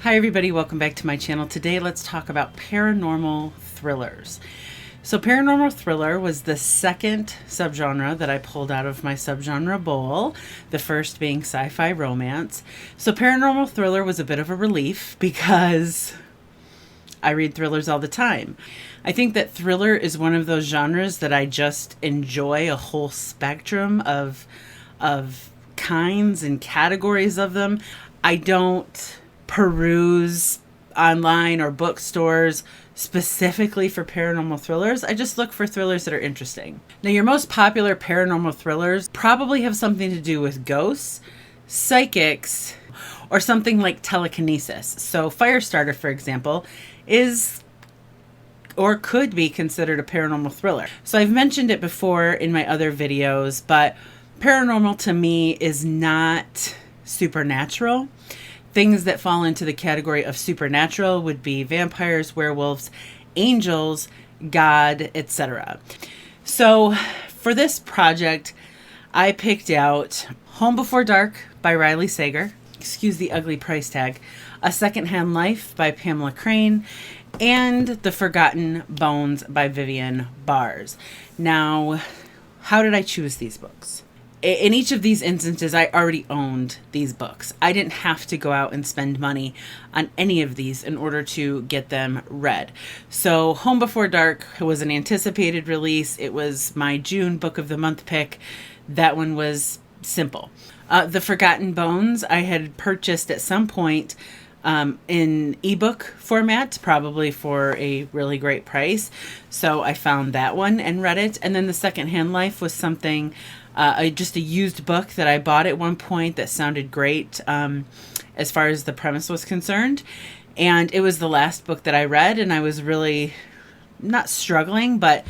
Hi everybody, welcome back to my channel. Today let's talk about paranormal thrillers. So paranormal thriller was the second subgenre that I pulled out of my subgenre bowl, the first being sci-fi romance. So paranormal thriller was a bit of a relief because I read thrillers all the time. I think that thriller is one of those genres that I just enjoy a whole spectrum of kinds and categories of them. I don't peruse online or bookstores specifically for paranormal thrillers. I just look for thrillers that are interesting. Now, your most popular paranormal thrillers probably have something to do with ghosts, psychics, or something like telekinesis. So Firestarter, for example, is or could be considered a paranormal thriller. So I've mentioned it before in my other videos, but paranormal to me is not supernatural. Things that fall into the category of supernatural would be vampires, werewolves, angels, God, etc. So for this project, I picked out Home Before Dark by Riley Sager, excuse the ugly price tag, A Secondhand Life by Pamela Crane, and The Forgotten Bones by Vivian Bars. Now, how did I choose these books? In each of these instances, I already owned these books. I didn't have to go out and spend money on any of these in order to get them read. So Home Before Dark was an anticipated release. It was my June book of the month pick. That one was simple. The Forgotten Bones I had purchased at some point in ebook format, probably for a really great price. So I found that one and read it. And then The Secondhand Life was something, just a used book that I bought at one point that sounded great as far as the premise was concerned. And it was the last book that I read, and I was really not struggling, but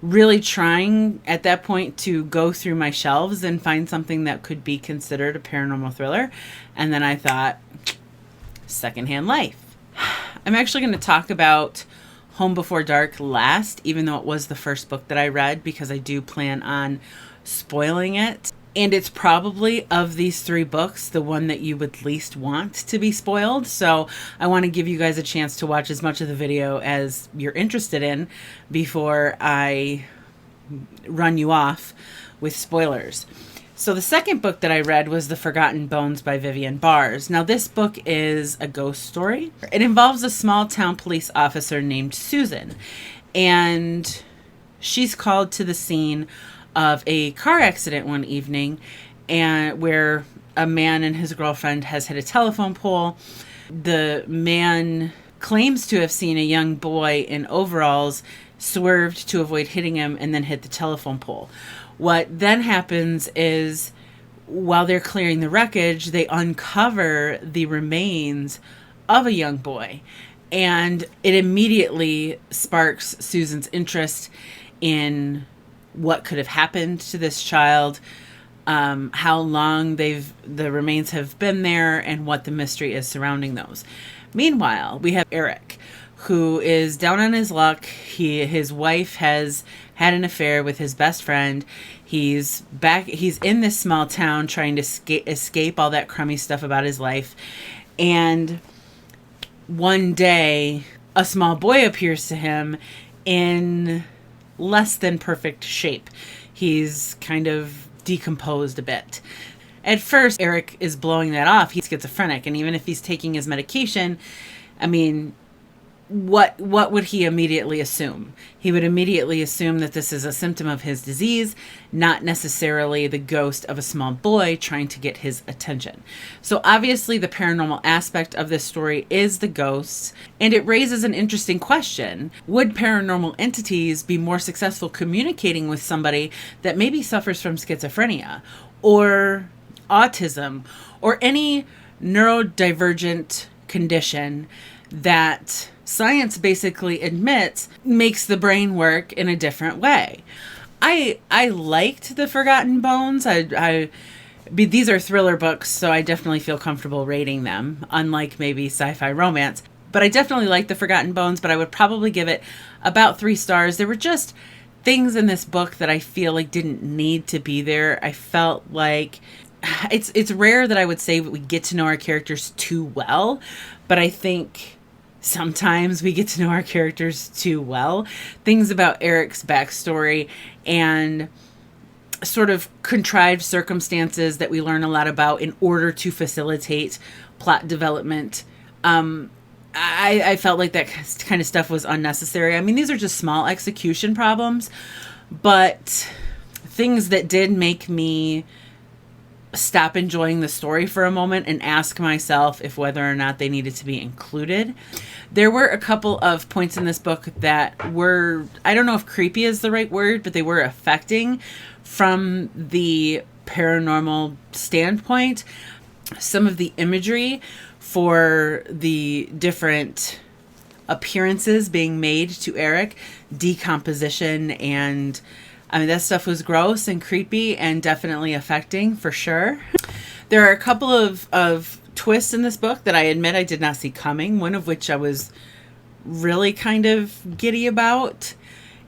really trying at that point to go through my shelves and find something that could be considered a paranormal thriller. And then I thought, Secondhand Life. I'm actually going to talk about Home Before Dark last, even though it was the first book that I read, because I do plan on spoiling it. And it's probably, of these three books, the one that you would least want to be spoiled. So I want to give you guys a chance to watch as much of the video as you're interested in before I run you off with spoilers. So the second book that I read was The Forgotten Bones by Vivian Bars. Now this book is a ghost story. It involves a small town police officer named Susan, and she's called to the scene of a car accident one evening, and where a man and his girlfriend has hit a telephone pole. The man claims to have seen a young boy in overalls, swerved to avoid hitting him, and then hit the telephone pole. What then happens is, while they're clearing the wreckage, they uncover the remains of a young boy. And it immediately sparks Susan's interest in what could have happened to this child, how long the remains have been there, and what the mystery is surrounding those. Meanwhile, we have Eric, who is down on his luck. His wife has had an affair with his best friend. He's in this small town trying to escape all that crummy stuff about his life. And one day, a small boy appears to him in less than perfect shape. He's kind of decomposed a bit. At first, Eric is blowing that off. He's schizophrenic, and even if he's taking his medication, I mean, what would he immediately assume? He would immediately assume that this is a symptom of his disease, not necessarily the ghost of a small boy trying to get his attention. So obviously the paranormal aspect of this story is the ghosts, and it raises an interesting question. Would paranormal entities be more successful communicating with somebody that maybe suffers from schizophrenia or autism or any neurodivergent condition that science basically admits makes the brain work in a different way? I liked The Forgotten Bones. These are thriller books, so I definitely feel comfortable rating them, unlike maybe sci-fi romance. But I definitely like The Forgotten Bones, but I would probably give it about 3 stars. There were just things in this book that I feel like didn't need to be there. I felt like it's rare that I would say we get to know our characters too well, but I think sometimes we get to know our characters too well. Things about Eric's backstory and sort of contrived circumstances that we learn a lot about in order to facilitate plot development. I felt like that kind of stuff was unnecessary. I mean, these are just small execution problems, but things that did make me stop enjoying the story for a moment and ask myself if whether or not they needed to be included. There were a couple of points in this book that were, I don't know if creepy is the right word, but they were affecting from the paranormal standpoint. Some of the imagery for the different appearances being made to Eric, decomposition, and I mean, that stuff was gross and creepy and definitely affecting for sure. There are a couple of twists in this book that I admit I did not see coming, one of which I was really kind of giddy about.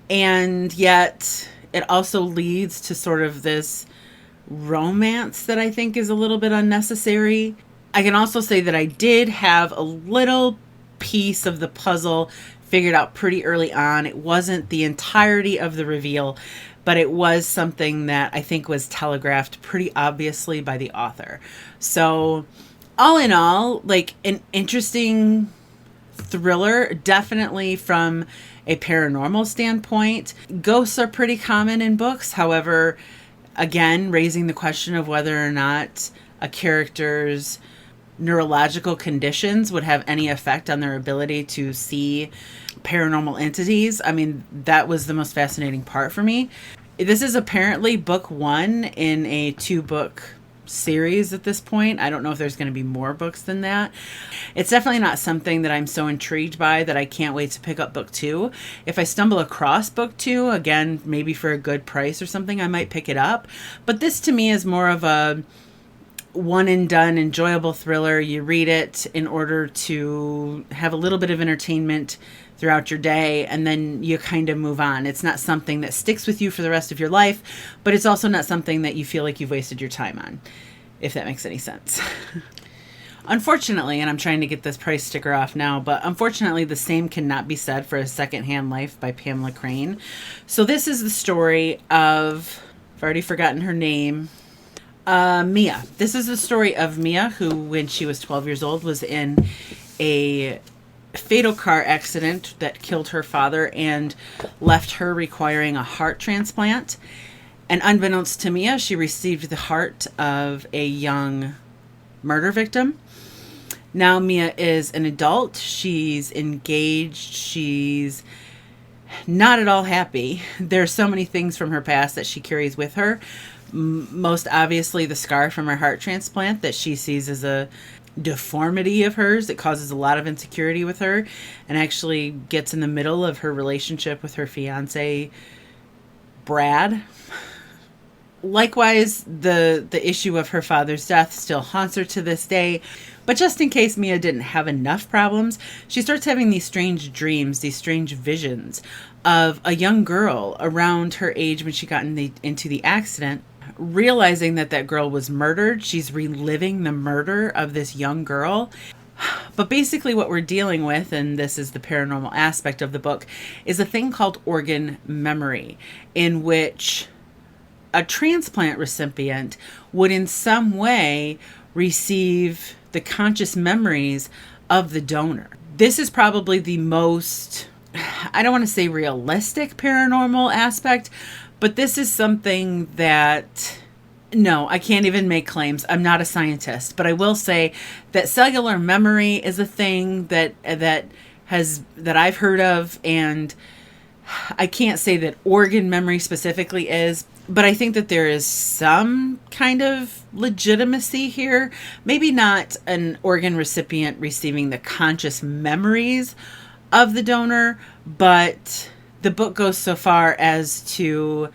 And yet it also leads to sort of this romance that I think is a little bit unnecessary. I can also say that I did have a little piece of the puzzle figured out pretty early on. It wasn't the entirety of the reveal, but it was something that I think was telegraphed pretty obviously by the author. So all in all, like an interesting thriller, definitely from a paranormal standpoint. Ghosts are pretty common in books. However, again, raising the question of whether or not a character's neurological conditions would have any effect on their ability to see paranormal entities. I mean, that was the most fascinating part for me. This is apparently book 1 in a 2-book series at this point. I don't know if there's going to be more books than that. It's definitely not something that I'm so intrigued by that I can't wait to pick up book 2. If I stumble across book 2, again, maybe for a good price or something, I might pick it up. But this to me is more of a one and done enjoyable thriller. You read it in order to have a little bit of entertainment throughout your day, and then you kind of move on. It's not something that sticks with you for the rest of your life, but it's also not something that you feel like you've wasted your time on, if that makes any sense. Unfortunately, and I'm trying to get this price sticker off now, but unfortunately the same cannot be said for A Secondhand Life by Pamela Crane. So this is the story of, I've already forgotten her name, Mia. This is the story of Mia, who when she was 12 years old was in a fatal car accident that killed her father and left her requiring a heart transplant. And unbeknownst to Mia, she received the heart of a young murder victim. Now Mia is an adult. She's engaged. She's not at all happy. There's so many things from her past that she carries with her. Most obviously the scar from her heart transplant that she sees as a deformity of hers. It causes a lot of insecurity with her and actually gets in the middle of her relationship with her fiance, Brad. Likewise, the issue of her father's death still haunts her to this day. But just in case Mia didn't have enough problems, she starts having these strange dreams, these strange visions of a young girl around her age when she got into the accident. Realizing that girl was murdered, she's reliving the murder of this young girl. But basically what we're dealing with, and this is the paranormal aspect of the book, is a thing called organ memory, in which a transplant recipient would in some way receive the conscious memories of the donor. This is probably the most, I don't want to say realistic paranormal aspect, but this is something that, no, I can't even make claims. I'm not a scientist, but I will say that cellular memory is a thing that I've heard of, and I can't say that organ memory specifically is, but I think that there is some kind of legitimacy here. Maybe not an organ recipient receiving the conscious memories of the donor, but the book goes so far as to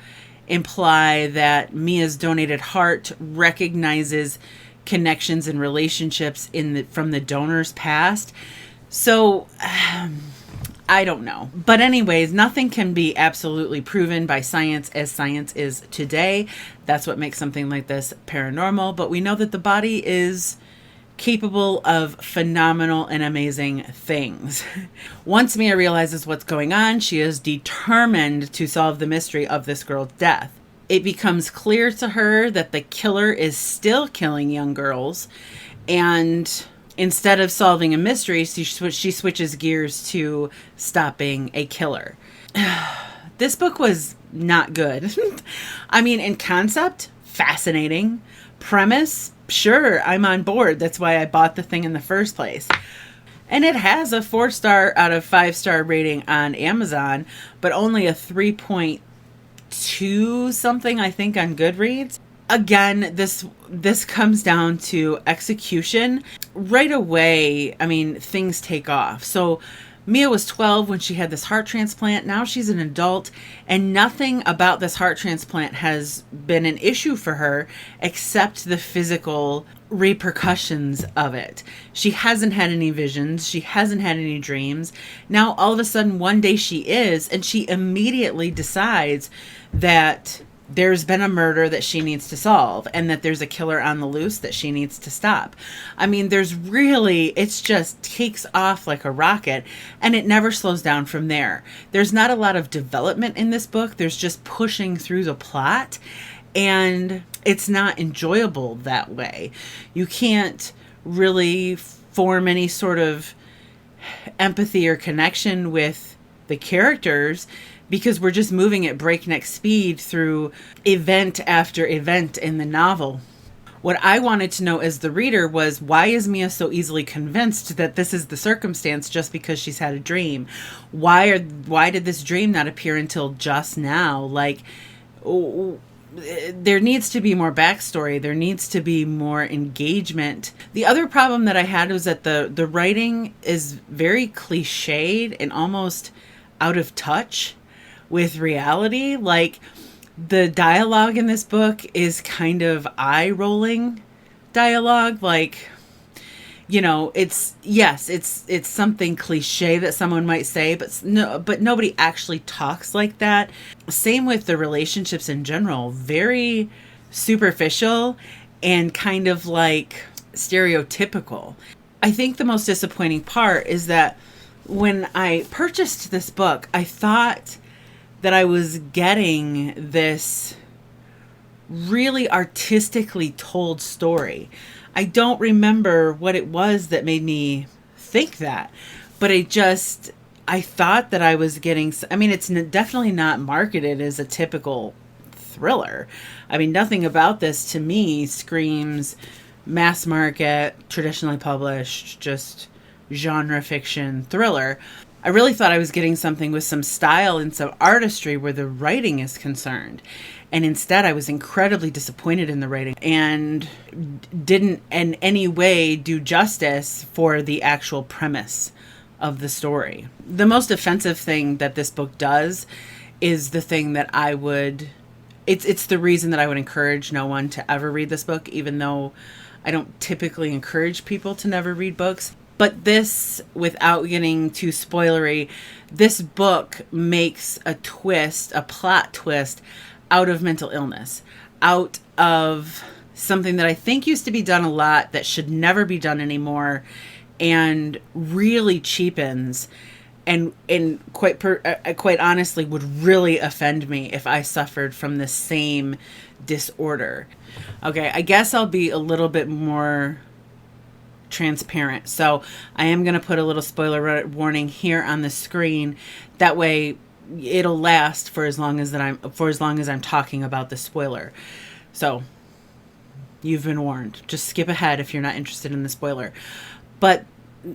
imply that Mia's donated heart recognizes connections and relationships from the donor's past. So I don't know. But anyways, nothing can be absolutely proven by science as science is today. That's what makes something like this paranormal. But we know that the body is capable of phenomenal and amazing things. Once Mia realizes what's going on, she is determined to solve the mystery of this girl's death. It becomes clear to her that the killer is still killing young girls, and instead of solving a mystery, she switches gears to stopping a killer. This book was not good. I mean, in concept, fascinating. Premise, sure, I'm on board. That's why I bought the thing in the first place. And it has a 4-star out of 5-star rating on Amazon, but only a 3.2 something, I think, on Goodreads. Again, this comes down to execution. Right away, I mean, things take off. So Mia was 12 when she had this heart transplant. Now she's an adult, and nothing about this heart transplant has been an issue for her except the physical repercussions of it. She hasn't had any visions. She hasn't had any dreams. Now, all of a sudden, one day she is, and she immediately decides that there's been a murder that she needs to solve and that there's a killer on the loose that she needs to stop. I mean, it's just takes off like a rocket, and it never slows down from there. There's not a lot of development in this book. There's just pushing through the plot, and it's not enjoyable that way. You can't really form any sort of empathy or connection with the characters, because we're just moving at breakneck speed through event after event in the novel. What I wanted to know as the reader was, why is Mia so easily convinced that this is the circumstance just because she's had a dream? Why did this dream not appear until just now? Like, there needs to be more backstory. There needs to be more engagement. The other problem that I had was that the writing is very cliched and almost out of touch with reality. Like, the dialogue in this book is kind of eye-rolling dialogue. Like, you know, it's something cliche that someone might say, but nobody actually talks like that. Same with the relationships in general. Very superficial and kind of like stereotypical. I think the most disappointing part is that when I purchased this book, I thought that I was getting this really artistically told story. I don't remember what it was that made me think that, but I thought that I was getting, I mean, it's definitely not marketed as a typical thriller. I mean, nothing about this to me screams mass market, traditionally published, just genre fiction thriller. I really thought I was getting something with some style and some artistry where the writing is concerned. And instead, I was incredibly disappointed in the writing and didn't in any way do justice for the actual premise of the story. The most offensive thing that this book does is the thing that it's the reason that I would encourage no one to ever read this book, even though I don't typically encourage people to never read books. But this, without getting too spoilery, this book makes a plot twist, out of mental illness, out of something that I think used to be done a lot that should never be done anymore, and really cheapens and quite honestly would really offend me if I suffered from the same disorder. Okay, I guess I'll be a little bit more transparent. So I am going to put a little spoiler warning here on the screen. That way it'll last for as long as I'm talking about the spoiler. So you've been warned. Just skip ahead if you're not interested in the spoiler. But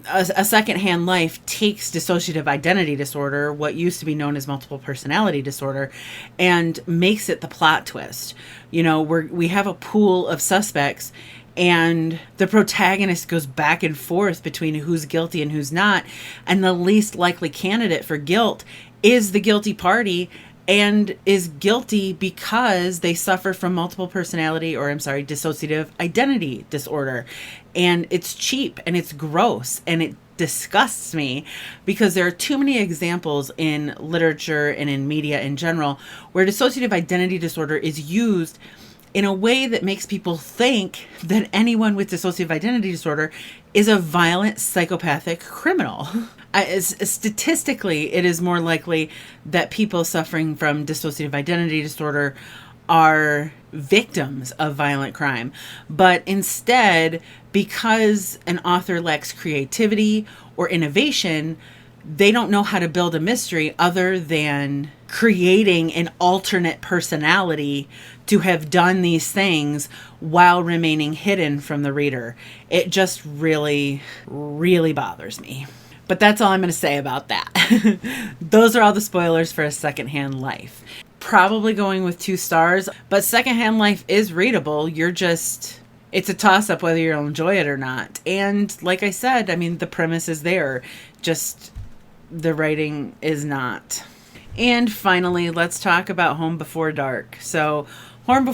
a Secondhand Life takes dissociative identity disorder, what used to be known as multiple personality disorder, and makes it the plot twist. You know, we have a pool of suspects, and the protagonist goes back and forth between who's guilty and who's not. And the least likely candidate for guilt is the guilty party, and is guilty because they suffer from dissociative identity disorder. And it's cheap and it's gross and it disgusts me, because there are too many examples in literature and in media in general where dissociative identity disorder is used in a way that makes people think that anyone with dissociative identity disorder is a violent psychopathic criminal. Statistically, it is more likely that people suffering from dissociative identity disorder are victims of violent crime. But instead, because an author lacks creativity or innovation, they don't know how to build a mystery other than creating an alternate personality to have done these things while remaining hidden from the reader. It just really, really bothers me. But that's all I'm going to say about that. Those are all the spoilers for A Secondhand Life. Probably going with 2 stars, but Secondhand Life is readable. It's a toss-up whether you'll enjoy it or not. And like I said, I mean, the premise is there. Just the writing is not. And finally, let's talk about Home Before Dark. So Home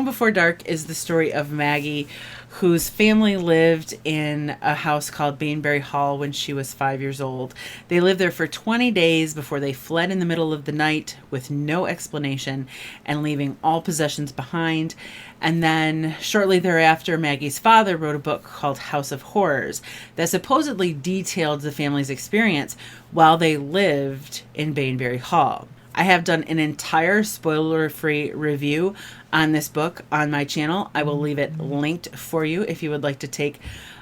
Before Dark is the story of Maggie, whose family lived in a house called Bainbury Hall when she was 5 years old. They lived there for 20 days before they fled in the middle of the night with no explanation and leaving all possessions behind. And then shortly thereafter, Maggie's father wrote a book called House of Horrors that supposedly detailed the family's experience while they lived in Bainbury Hall. I have done an entire spoiler-free review on this book on my channel. I will leave it linked for you if you would like to take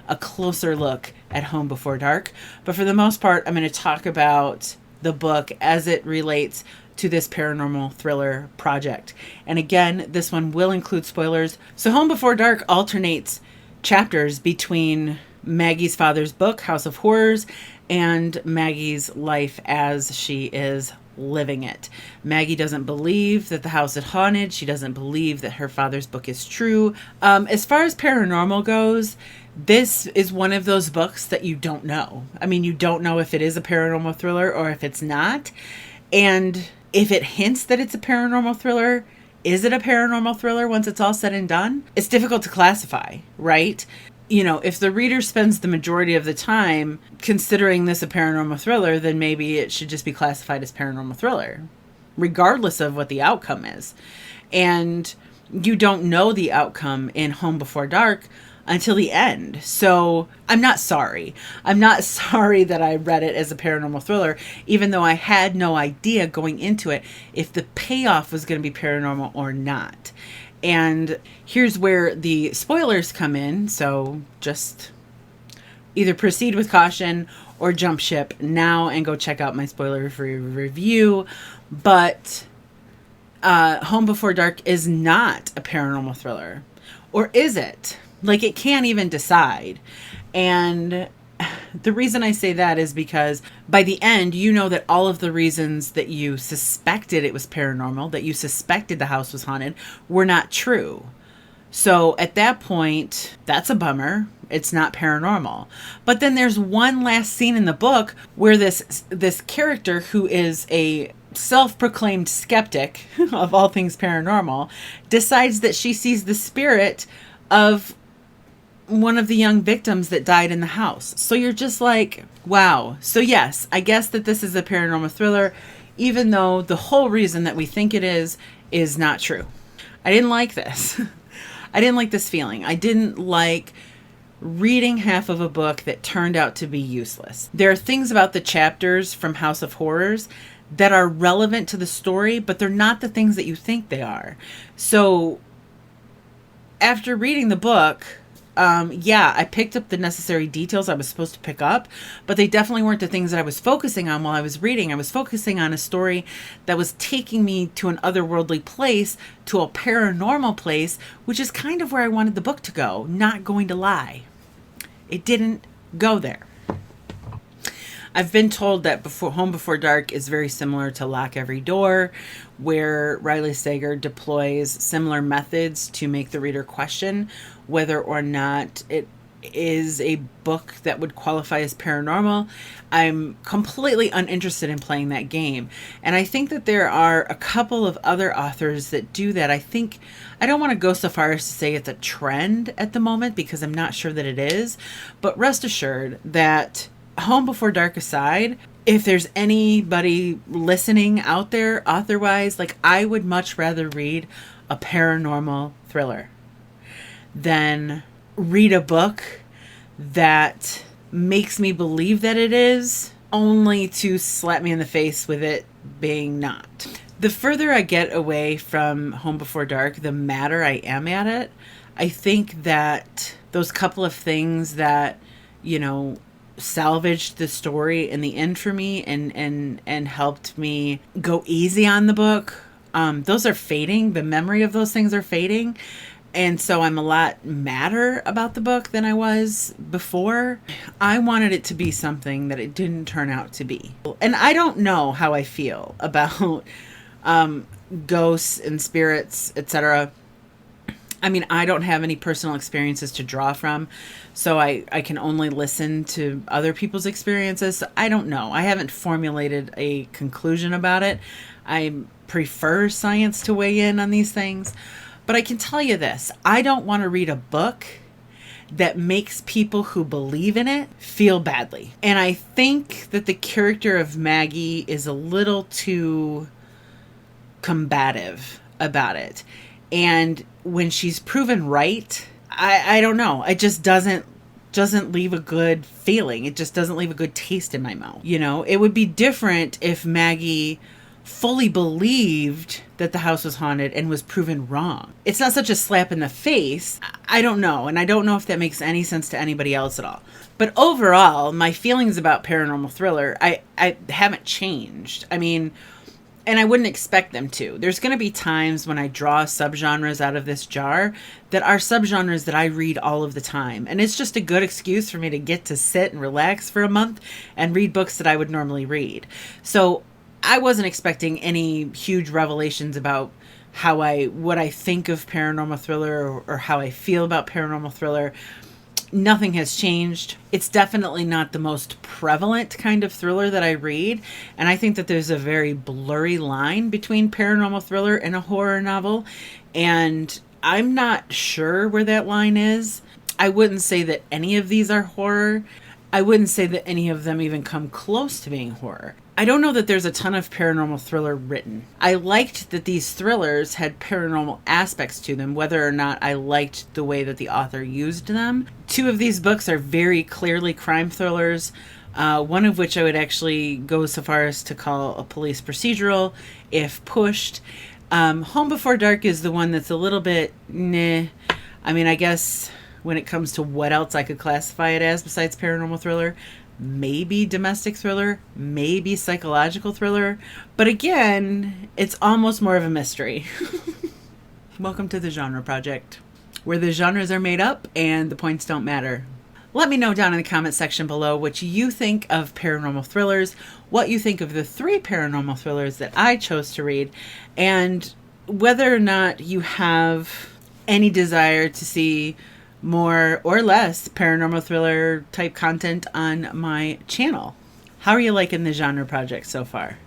a closer look at Home Before Dark. But for the most part, I'm going to talk about the book as it relates to this paranormal thriller project. And again, this one will include spoilers. So Home Before Dark alternates chapters between Maggie's father's book, House of Horrors, and Maggie's life as she is living it. Maggie doesn't believe that the house is haunted. She doesn't believe that her father's book is true. As far as paranormal goes, this is one of those books that you don't know. I mean, you don't know if it is a paranormal thriller or if it's not. And if it hints that it's a paranormal thriller, is it a paranormal thriller once it's all said and done? It's difficult to classify, right? You know, if the reader spends the majority of the time considering this a paranormal thriller, then maybe it should just be classified as paranormal thriller, regardless of what the outcome is. And you don't know the outcome in Home Before Dark until the end. So I'm not sorry. I'm not sorry that I read it as a paranormal thriller, even though I had no idea going into it if the payoff was going to be paranormal or not. And here's where the spoilers come in. So just either proceed with caution or jump ship now and go check out my spoiler-free review. But Home Before Dark is not a paranormal thriller. Or is it? Like, it can't even decide. And the reason I say that is because by the end, you know that all of the reasons that you suspected it was paranormal, that you suspected the house was haunted, were not true. So at that point, that's a bummer. It's not paranormal. But then there's one last scene in the book where this character, who is a self-proclaimed skeptic of all things paranormal, decides that she sees the spirit of one of the young victims that died in the house. So you're just like, wow. So yes, I guess that this is a paranormal thriller, even though the whole reason that we think it is not true. I didn't like this. I didn't like this feeling. I didn't like reading half of a book that turned out to be useless. There are things about the chapters from House of Horrors that are relevant to the story, but they're not the things that you think they are. So after reading the book, I picked up the necessary details I was supposed to pick up, but they definitely weren't the things that I was focusing on while I was reading. I was focusing on a story that was taking me to an otherworldly place, to a paranormal place, which is kind of where I wanted the book to go, not going to lie. It didn't go there. I've been told that Home Before Dark is very similar to Lock Every Door, where Riley Sager deploys similar methods to make the reader question whether or not it is a book that would qualify as paranormal. I'm completely uninterested in playing that game. And I think that there are a couple of other authors that do that. I don't want to go so far as to say it's a trend at the moment, because I'm not sure that it is. But rest assured that Home Before Dark aside, if there's anybody listening out there author-wise, like, I would much rather read a paranormal thriller than read a book that makes me believe that it is, only to slap me in the face with it being not. The further I get away from Home Before Dark, the madder I am at it. I think that those couple of things that, you know, salvaged the story in the end for me and helped me go easy on the book, those are fading. The memory of those things are fading. And so I'm a lot madder about the book than I was before. I wanted it to be something that it didn't turn out to be. And I don't know how I feel about ghosts and spirits, etc. I mean, I don't have any personal experiences to draw from, so I can only listen to other people's experiences. So I don't know. I haven't formulated a conclusion about it. I prefer science to weigh in on these things. But I can tell you this, I don't want to read a book that makes people who believe in it feel badly. And I think that the character of Maggie is a little too combative about it. And when she's proven right, I don't know, it just doesn't leave a good feeling. It just doesn't leave a good taste in my mouth. You know, it would be different if Maggie fully believed that the house was haunted and was proven wrong. It's not such a slap in the face. I don't know. And I don't know if that makes any sense to anybody else at all. But overall, my feelings about Paranormal Thriller, I haven't changed. I mean, and I wouldn't expect them to. There's going to be times when I draw subgenres out of this jar that are subgenres that I read all of the time. And it's just a good excuse for me to get to sit and relax for a month and read books that I would normally read. So I wasn't expecting any huge revelations about what I think of Paranormal Thriller or how I feel about Paranormal Thriller. Nothing has changed. It's definitely not the most prevalent kind of thriller that I read. And I think that there's a very blurry line between paranormal thriller and a horror novel. And I'm not sure where that line is. I wouldn't say that any of these are horror. I wouldn't say that any of them even come close to being horror. I don't know that there's a ton of paranormal thriller written. I liked that these thrillers had paranormal aspects to them, whether or not I liked the way that the author used them. 2 of these books are very clearly crime thrillers, one of which I would actually go so far as to call a police procedural, if pushed. Home Before Dark is the one that's a little bit, I mean, I guess when it comes to what else I could classify it as besides paranormal thriller, maybe domestic thriller, maybe psychological thriller. But again, it's almost more of a mystery. Welcome to the Genre Project, where the genres are made up and the points don't matter. Let me know down in the comment section below what you think of paranormal thrillers, what you think of the 3 paranormal thrillers that I chose to read, and whether or not you have any desire to see more or less paranormal thriller type content on my channel. How are you liking the Genre Project so far?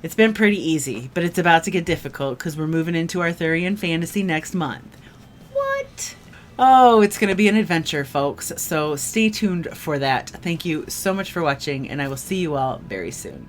It's been pretty easy, but it's about to get difficult because we're moving into Arthurian fantasy next month. What? Oh, it's going to be an adventure, folks. So stay tuned for that. Thank you so much for watching, and I will see you all very soon.